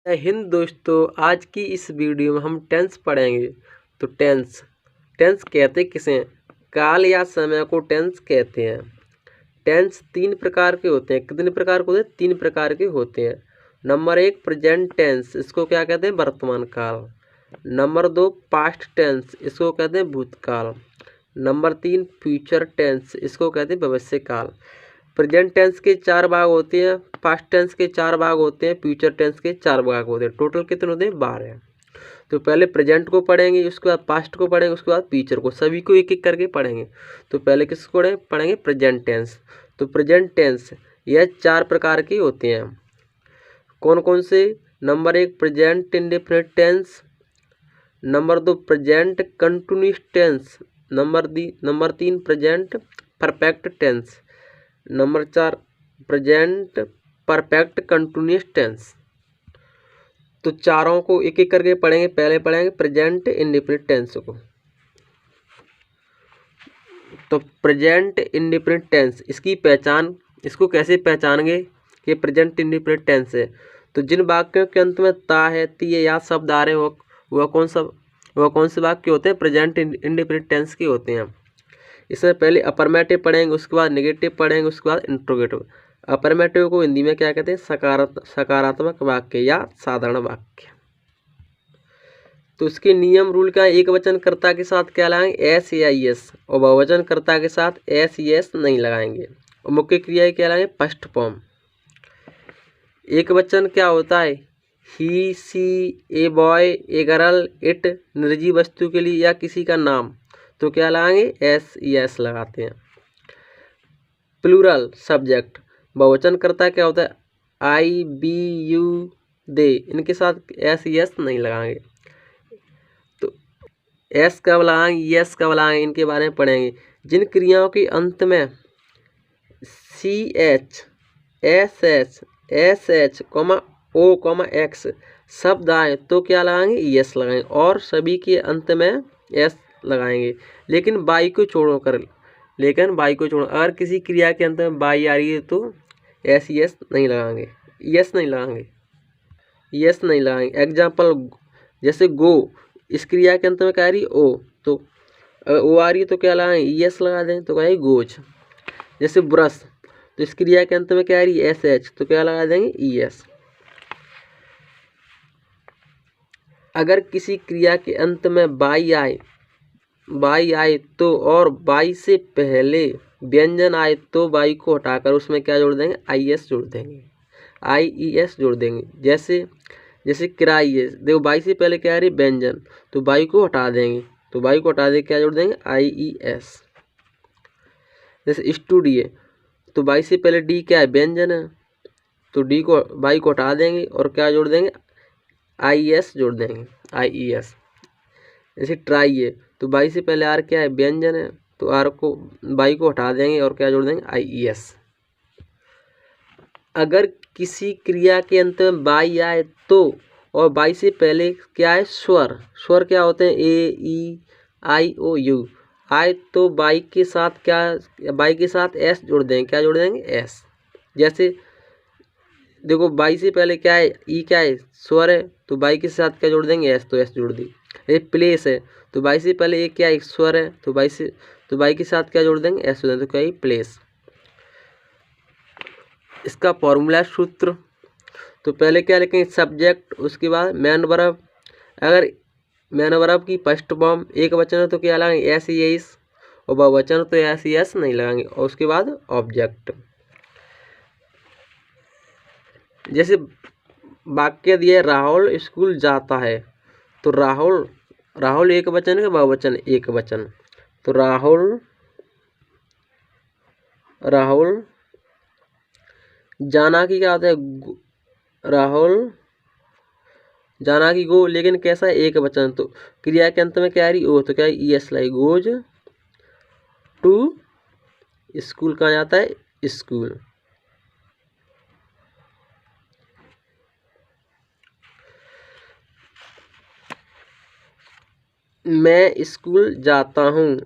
जय हिंद दोस्तों, आज की इस वीडियो में हम टेंस पढ़ेंगे। तो टेंस कहते किसे हैं? काल या समय को टेंस कहते हैं। टेंस तीन प्रकार के होते हैं। कितने प्रकार के होते हैं? तीन प्रकार के होते हैं। नंबर 1 प्रेजेंट टेंस, इसको क्या कहते हैं? वर्तमान काल। नंबर 2 पास्ट टेंस, इसको कहते हैं भूतकाल। नंबर 3 फ्यूचर टेंस, इसको कहते हैं भविष्य काल। प्रेजेंट टेंस के 4 भाग होते हैं, पास्ट टेंस के 4 भाग होते हैं, फ्यूचर टेंस के 4 भाग होते हैं। टोटल कितने होते हैं? 12। तो पहले प्रेजेंट को पढ़ेंगे, उसके बाद पास्ट को पढ़ेंगे, उसके बाद फ्यूचर को, सभी को एक एक करके पढ़ेंगे। तो पहले किसको पढ़ेंगे? Present tense. तो प्रेजेंट टेंस यह 4 प्रकार के होते हैं। कौन कौन से? Number 1 present indefinite tense. Number 2 present continuous tense. Number 3 present perfect tense. Number 4 present perfect continuous tense. तो चारों को एक एक करके पढ़ेंगे। पहले पढ़ेंगे प्रेजेंट इंडेफिनिट टेंस को। तो प्रेजेंट इंडेफिनिट टेंस, इसकी पहचान, इसको कैसे पहचानेंगे कि प्रेजेंट इंडेफिनिट टेंस है? तो जिन वाक्यों के अंत में ता है, ती है या शब्द आ रहे हो, वह कौन से वाक्य होते हैं? प्रेजेंट इंडेफिनिट टेंस के होते हैं। इसमें पहले अफर्मेटिव पढ़ेंगे, उसके बाद नेगेटिव पढ़ेंगे, उसके बाद इंट्रोगेटिव। अफर्मेटिव को हिंदी में क्या कहते हैं? सकारात्मक वाक्य या साधारण वाक्य। तो इसके नियम रूल का, एक वचन कर्ता के साथ क्या लगाएंगे? एस या एस, और बहुवचन कर्ता के साथ एस एस नहीं लगाएंगे। और मुख्य क्रिया क्या लगाएंगे? First form. एक वचन क्या होता है? He, she, a boy, a girl, it निर्जीव वस्तु के लिए या किसी का नाम, तो क्या लगाएंगे? एस एस लगाते हैं। प्लूरल सब्जेक्ट, बहुवचन कर्ता क्या होता है? आई, बी, यू, दे, इनके साथ एस एस नहीं लगाएंगे। तो एस कब लगाएंगे, यस कब लगाएंगे, इनके बारे में पढ़ेंगे। जिन क्रियाओं के अंत में C H, S H, S H, O, X शब्द आए तो क्या लगाएंगे? यस लगाएंगे, और सभी के अंत में एस लगाएंगे, लेकिन बाई को छोड़कर। अगर किसी क्रिया के अंत में बाई आ रही है तो एस यस नहीं लगाएंगे, यस नहीं लगाएंगे। एग्जाम्पल, जैसे गो, इस क्रिया के अंत में क्या आ रही है? ओ, तो ओ आ रही है तो क्या लगाएंगे? यस लगा दें, तो कहेंगे गोज। जैसे ब्रश, तो इस क्रिया के अंत में क्या आ रही है? एस एच, तो क्या लगा देंगे? यस। अगर किसी क्रिया के अंत में बाई आए तो, और बाई से पहले व्यंजन आए तो बाई को हटाकर उसमें क्या जोड़ देंगे? आई एस जोड़ देंगे, IES जोड़ देंगे। जैसे किराई है, देखो बाई से पहले क्या आ रही? व्यंजन, तो बाई को हटा देंगे, तो बाई को हटा दे क्या जोड़ देंगे? IES। जैसे स्टूडी है, तो बाई से पहले डी क्या है? व्यंजन है, तो डी को, बाई को हटा देंगे और क्या जोड़ देंगे? IES जोड़ देंगे, IES। जैसे ट्राई है, तो बाई से पहले आर क्या है? व्यंजन है, तो आर को, बाई को हटा देंगे और क्या जोड़ देंगे? IES। अगर किसी क्रिया के अंत में बाई आए तो, और बाई से पहले क्या है? स्वर क्या होते हैं? ए, ई, आई, ओ, यू आए तो बाई के साथ एस जोड़ देंगे, क्या जोड़ देंगे? एस। जैसे देखो बाई से पहले क्या है? ई क्या है? स्वर है, तो बाई के साथ क्या जोड़ देंगे? एस, तो एस जोड़ दी। ये प्लेस है, तो बाई से पहले एक क्या है? स्वर है, तो बाई के साथ क्या जोड़ देंगे? एस जोड़ देंगे, तो क्या है? प्लेस। इसका फॉर्मूला सूत्र, तो पहले क्या लिखेंगे? सब्जेक्ट, उसके बाद मैन वर्ब। अगर मैन वर्ब की फर्स्ट फॉर्म एक वचन है तो क्या लगाएंगे? एस एस, और बहुवचन तो एस एस नहीं लगाएंगे, और उसके बाद ऑब्जेक्ट। जैसे वाक्य दिया, राहुल स्कूल जाता है, तो राहुल एक वचन है, बहुवचन एक वचन, तो राहुल जाना की क्या होता है? राहुल जाना की गो, लेकिन कैसा है? एक वचन, तो क्रिया के अंत में क्या आ रही? ओ, तो क्या है? ES लाई, गोज टू स्कूल। कहाँ जाता है? स्कूल। मैं स्कूल जाता हूँ,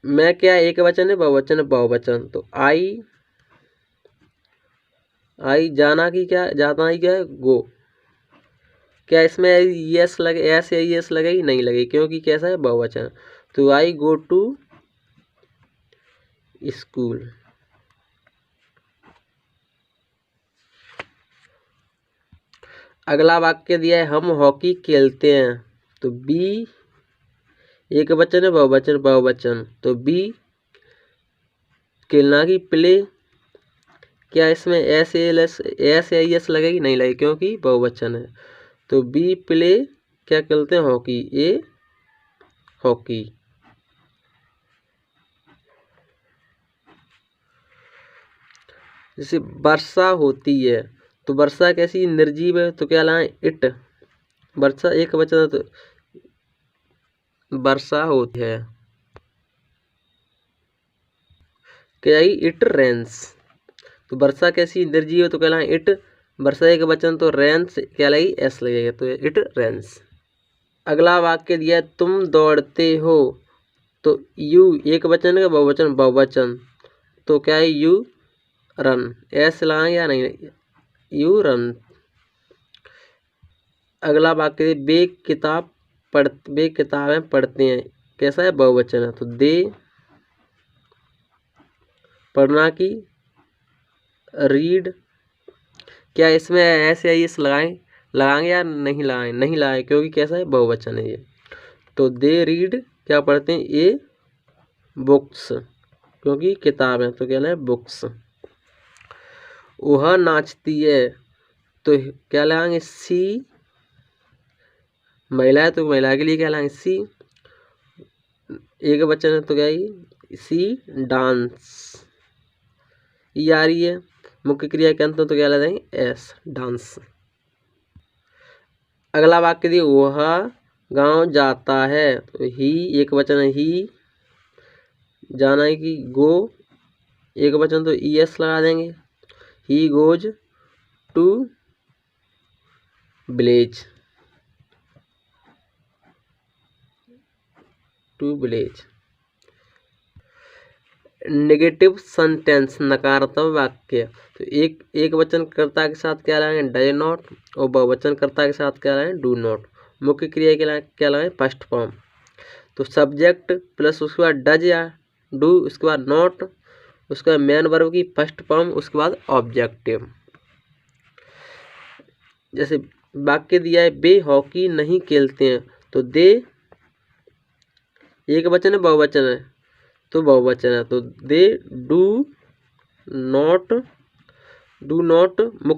मैं क्या है? एक वचन है, बहुवचन, तो आई जाना की क्या, जाता ही क्या है? गो। क्या इसमें यस लगे, एस या यस लगेगी? नहीं लगेगी, क्योंकि कैसा है? बहुवचन। तो आई गो टू स्कूल। अगला वाक्य दिया है हम हॉकी खेलते हैं। तो बी एक वचन है, बहुवचन, बहुवचन। तो बी खेलना की प्ले। क्या इसमें एस या एस लगेगी? नहीं लगेगी, क्योंकि बहुवचन है। तो बी प्ले क्या खेलते हैं? हॉकी। A hockey. जैसे वर्षा होती है, तो वर्षा कैसी? निर्जीव है, तो क्या लाएं? इट। वर्षा एक वचन है, तो वर्षा होती है। क्या इट रेंस। तो वर्षा कैसी? निर्जीव है, तो क्या लाएं? इट। वर्षा एक वचन, तो रेंस क्या लगेगी? एस लगेगा, तो इट रेंस। अगला वाक्य दिया है तुम दौड़ते हो। तो यू एक वचन का, बहुवचन, बहुवचन। तो क्या है? You run. एस लगाएं या नहीं? You run. अगला वाक्य वे किताबें पढ़ते हैं। कैसा है? बहुवचन है, तो दे पढ़ना की रीड। क्या इसमें एस या इस लगाएंगे या नहीं लगाएं? नहीं लगाएं, क्योंकि कैसा है? बहुवचन है ये। तो दे रीड क्या पढ़ते हैं? ए बुक्स, क्योंकि किताब है, तो क्या है? बुक्स। वह नाचती है, तो क्या लगाएंगे? सी महिला है, तो महिला के लिए क्या लगाएंगे? सी। एक वचन है, तो क्या है? सी डांस। ये आ रही है मुख्य क्रिया के अंत, तो क्या लगा देंगे? S dance. अगला वाक्य दिए वह गांव जाता है। तो ही एक वचन है, ही जाना है कि गो एक वचन, तो ई एस लगा देंगे। He goes to village. To village. Negative sentence नकारात्मक वाक्य। तो एक वचन कर्ता के साथ क्या लगाएं? Does not. और बहुवचन कर्ता के साथ क्या लगाएं? Do not. मुख्य क्रिया के क्या लगाएं? First form. तो सब्जेक्ट प्लस उसके बाद डज या डू, उसके बाद नॉट, उसके बाद मेन वर्ब की फर्स्ट फॉर्म, उसके बाद ऑब्जेक्टिव। जैसे वाक्य दिया है वे हॉकी नहीं खेलते हैं। तो दे एक वचन है, बहुवचन है, तो बहुवचन है, तो they do not.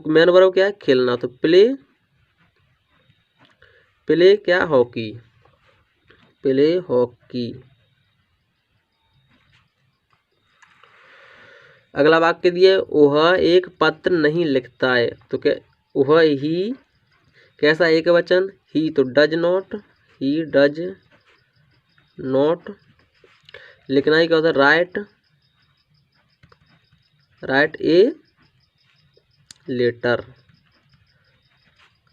Main verb क्या है? खेलना। तो प्ले क्या? हॉकी। Play hockey. अगला वाक्य दिया वह एक पत्र नहीं लिखता है। तो क्या वह ही कैसा? एक वचन, ही, तो does not. He does not. लिखना ही क्या होता है? Write a letter.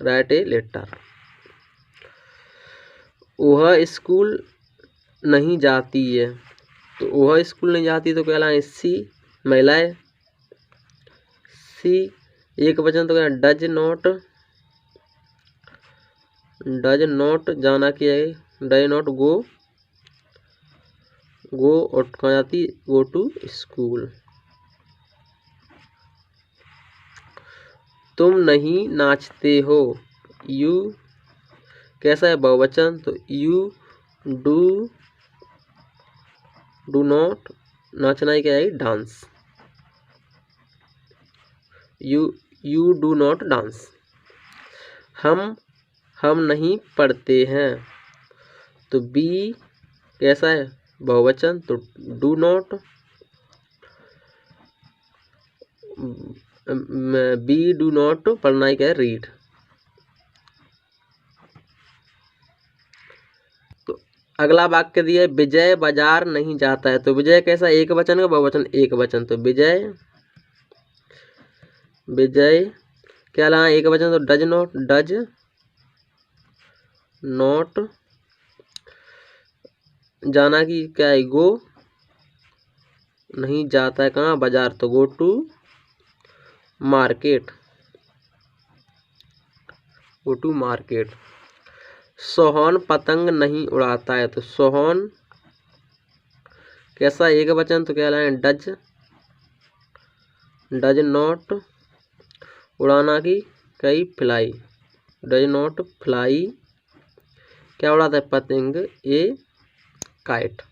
Write a letter. वह स्कूल नहीं जाती है। तो वह स्कूल नहीं जाती, तो कहलाए सी महिला है। सी एक वचन, तो क्या? डज नॉट जाना किया है। डज नॉट गो और कहाँ जाती? Go to school. तुम नहीं नाचते हो। यू कैसा है? बहुवचन, तो यू डू नॉट। नाचना ही क्या है? Dance. You do not dance. हम नहीं पढ़ते हैं। तो बी कैसा है? बहुवचन, तो do not. Be do not पढ़ना ही क्या है? रीड। तो अगला वाक्य दिया है विजय बाजार नहीं जाता है। तो विजय कैसा? एक वचन का, बहुवचन, एक वचन, तो विजय क्या लगा? एक वचन, तो डज नॉट जाना की क्या है? गो नहीं जाता है कहाँ? बाजार, तो go to market. Go to market. Sohan पतंग नहीं उड़ाता है, तो सोहन कैसा एक वचन, तो क्या लाए डज नॉट, उड़ाना की कई फ्लाई, डज नॉट फ्लाई, क्या उड़ाता है पतंग, ए काइट।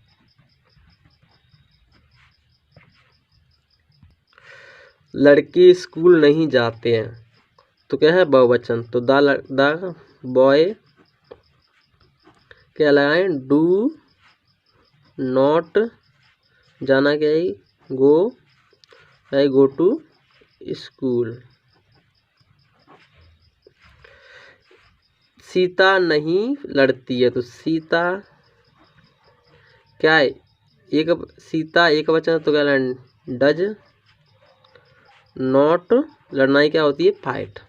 लड़के स्कूल नहीं जाते हैं, तो क्या है बहुवचन, तो द बॉय क्या लगाए डू नॉट, जाना क्या है गो टू स्कूल। सीता नहीं लड़ती है, तो सीता क्या है सीता एक वचन, तो क्या डज नॉट, लड़नाई क्या होती है फाइट,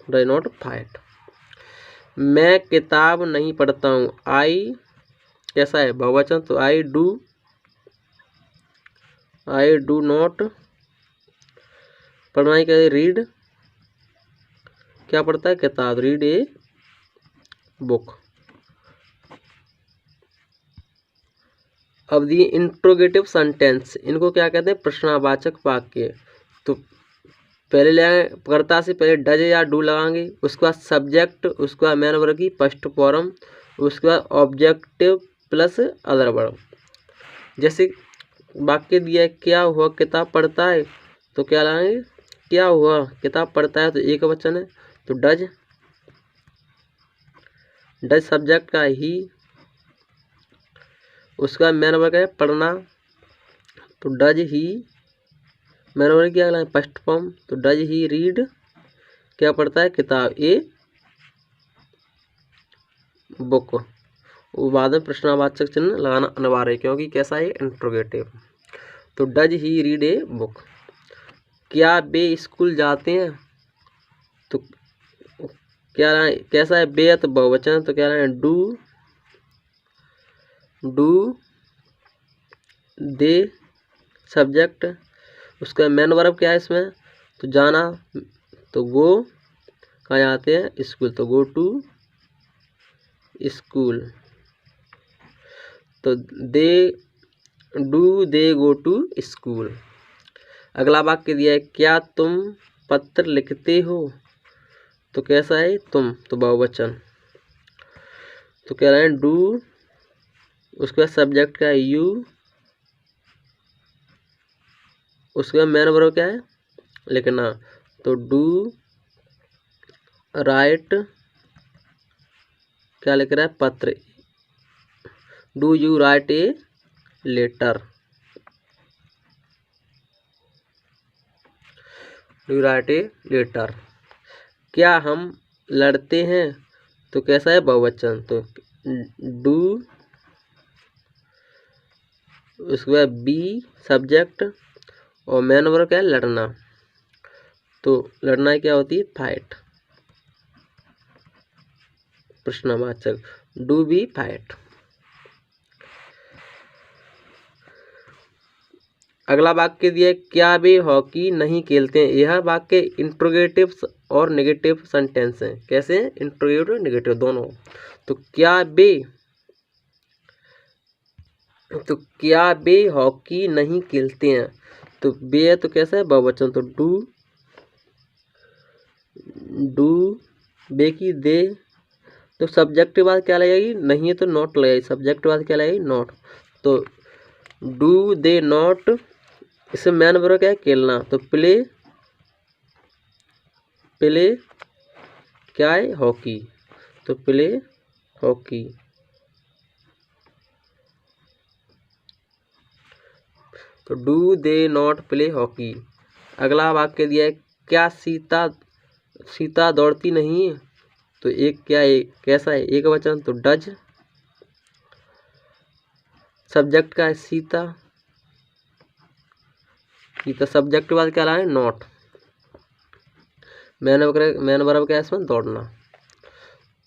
डज नॉट फाइट। मैं किताब नहीं पढ़ता हूँ, आई कैसा है बहुवचन, तो आई डू नॉट, पढ़नाई क्या है रीड, क्या पढ़ता है किताब, रीड ए बुक। अब दिए इंट्रोगेटिव सेंटेंस, इनको क्या कहते हैं प्रश्नवाचक वाक्य। तो पहले ले कर्ता से पहले डज या डू लगाएंगे, उसके बाद सब्जेक्ट, उसके बाद मेन वर्ब की फर्स्ट फॉर्म, उसके बाद ऑब्जेक्टिव प्लस अदर वर्ब। जैसे वाक्य दिया है क्या हुआ किताब पढ़ता है, तो क्या लगाएंगे क्या हुआ किताब पढ़ता है, तो एक वचन है, तो डज सब्जेक्ट का ही, उसका मेन वर्ब है पढ़ना, तो डज ही, मेन वर्ब क्या लगाए फर्स्ट फॉर्म, तो डज ही रीड, क्या पढ़ता है किताब, ए बुक। वो बाद में प्रश्नवाचक चिन्ह लगाना अनिवार्य है, क्योंकि कैसा है इंट्रोगेटिव। तो does he read a book. क्या वे स्कूल जाते हैं, तो क्या कैसा है बे, तो बहुवचन, तो क्या डू दे सब्जेक्ट, उसका मेन वर्ब क्या है इसमें, तो जाना, तो गो कहाँ जाते हैं स्कूल, तो गो टू स्कूल। तो दे गो टू स्कूल। अगला वाक्य दिया है क्या तुम पत्र लिखते हो, तो कैसा है तुम, तो बहुवचन, तो कह रहे हैं डू, उसके बाद सब्जेक्ट का है यू, उसके बाद मेन वर्ब क्या है लिखना, तो डू राइट, क्या लिख रहा है पत्र, do you write a letter, do write a letter. क्या हम लड़ते हैं, तो कैसा है बहुवचन, तो डू, उसके बाद बी सब्जेक्ट और मेन वर्ब क्या है लड़ना, तो लड़ना क्या होती है फाइट, प्रश्नवाचक, डू बी फाइट। अगला वाक्य दिया है क्या वे हॉकी नहीं खेलते हैं। यह वाक्य इंट्रोगेटिव और नेगेटिव सेंटेंस है। कैसे हैं इंट्रोगेटिव नेगेटिव दोनों। तो क्या वे हॉकी नहीं खेलते हैं, तो बे है तो कैसा है बहुवचन, तो डू बे की दे, तो सब्जेक्ट के बाद क्या लगेगी नहीं है तो नॉट लगेगी, सब्जेक्ट के बाद क्या लगेगी नॉट, तो डू दे नॉट, इसमें मैन वर्ब क्या है खेलना, तो प्ले क्या है हॉकी, तो प्ले हॉकी। तो do they not play hockey. अगला वाक्य दिया है क्या सीता दौड़ती नहीं है, तो एक क्या है कैसा है एक वचन, तो डज सब्जेक्ट का है सीता सब्जेक्ट के बाद क्या लाए नॉट, मैन वर्ब क्या है इसमें दौड़ना,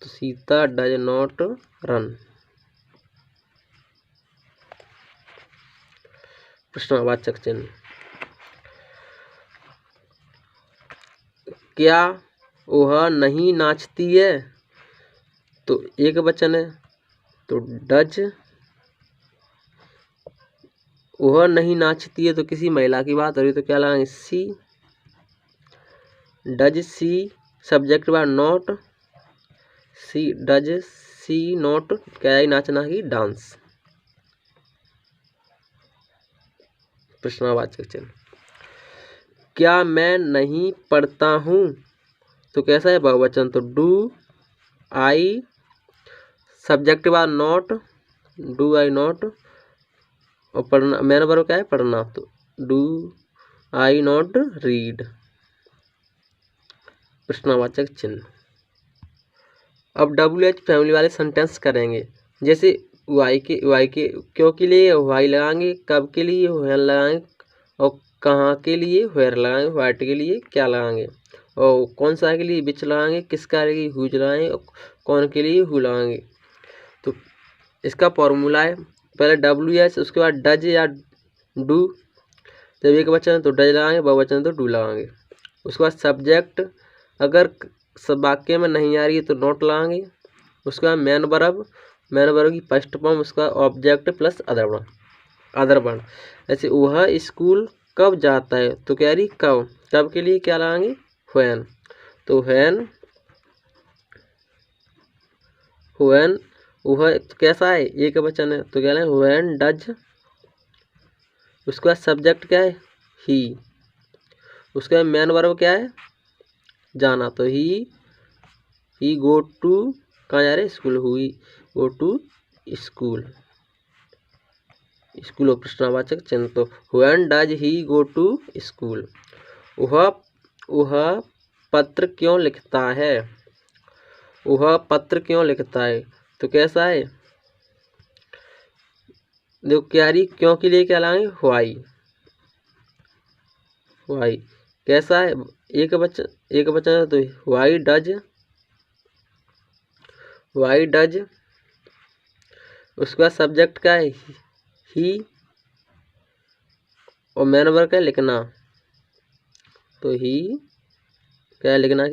तो सीता डज नॉट रन। प्रश्नवाचक चिन्ह। क्या वह नहीं नाचती है तो एक वचन है, तो डज। वह नहीं नाचती है तो किसी महिला की बात हो रही तो क्या लगाएंगे, सी। डज सी सब्जेक्ट बार not, she does she not क्या है, नाचना ही डांस। प्रश्नवाचक चिन्ह। क्या मैं नहीं पढ़ता हूँ तो कैसा है, बहुवचन, तो डू आई सब्जेक्ट बार नॉट, डू आई नॉट, और पढ़ना मैन वर्ब क्या है, पढ़ना, तो डू आई नॉट रीड। प्रश्नवाचक चिन्ह। अब WH फैमिली वाले सेंटेंस करेंगे। जैसे वाई के क्यों के लिए वाई लगाएंगे, कब के लिए व्हेन लगाएंगे, और कहाँ के व्हेयर वेयर लगाएंगे, व्हाट के लिए क्या लगाएंगे, और कौन सा के लिए विच लगाएंगे, किस कार्य के लिए हुज लगाएंगे, और कौन के लिए हु लगाएंगे। तो इसका फॉर्मूला है, पहले WH, उसके बाद डज या डू। जब एक वचन है तो डज लगाएंगे, बहुवचन तो डू लगाएंगे। उसके बाद सब्जेक्ट, अगर सब वाक्य में नहीं आ रही है तो नॉट लगाएंगे। उसके बाद मैन वर्ब की फर्स्ट फॉर्म, उसका ऑब्जेक्ट प्लस अदर वर्ण। जैसे वह स्कूल कब जाता है तो कह रही कब, कब के लिए क्या लगाएंगे, व्हेन, तो व्हेन वह कैसा है, एक वचन है तो क्या है, व्हेन डज। उसके बाद सब्जेक्ट क्या है, ही। उसके बाद मैन वर्ब क्या है, जाना, तो ही गो टू, कहाँ जा रहे, स्कूल, हुई गो टू स्कूल। स्कूल और प्रश्नवाचक चिन्ह, तो when does he go to school. वह पत्र क्यों लिखता है, वह पत्र क्यों लिखता है तो कैसा है, देखो क्या रही, क्यों के लिए क्या लाएंगे, वाई कैसा है, एक बच्चा है तो वाई डज। उसके बाद सब्जेक्ट क्या है, ही, और मैन वर्ब क्या है, लिखना, तो ही क्या है, लिखना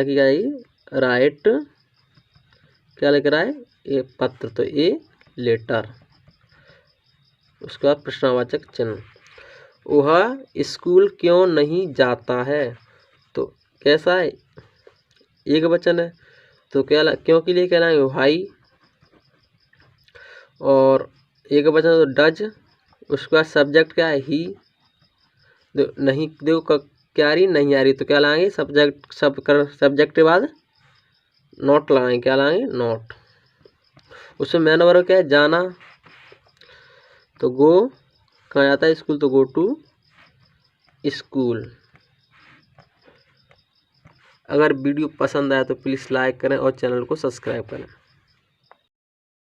की क्या है, राइट, क्या लिख रहा है, ये पत्र, तो ये लेटर। उसके बाद प्रश्नवाचक चिन्ह। वह स्कूल क्यों नहीं जाता है तो कैसा है, एक वचन है तो क्या क्यों के लिए क्या लाएंगे, वाई, और एक वचन तो डज। उसके बाद सब्जेक्ट क्या है, ही। नहीं देखो क्या आ रही, नहीं आ रही तो क्या लाएंगे, सब्जेक्ट के बाद नॉट लगाएंगे, क्या लाएंगे, नॉट। उसमें मैन वर्ब क्या है, जाना, तो गो कहाँ जाता है, स्कूल, तो गो टू स्कूल। अगर वीडियो पसंद आया तो प्लीज़ लाइक करें और चैनल को सब्सक्राइब करें।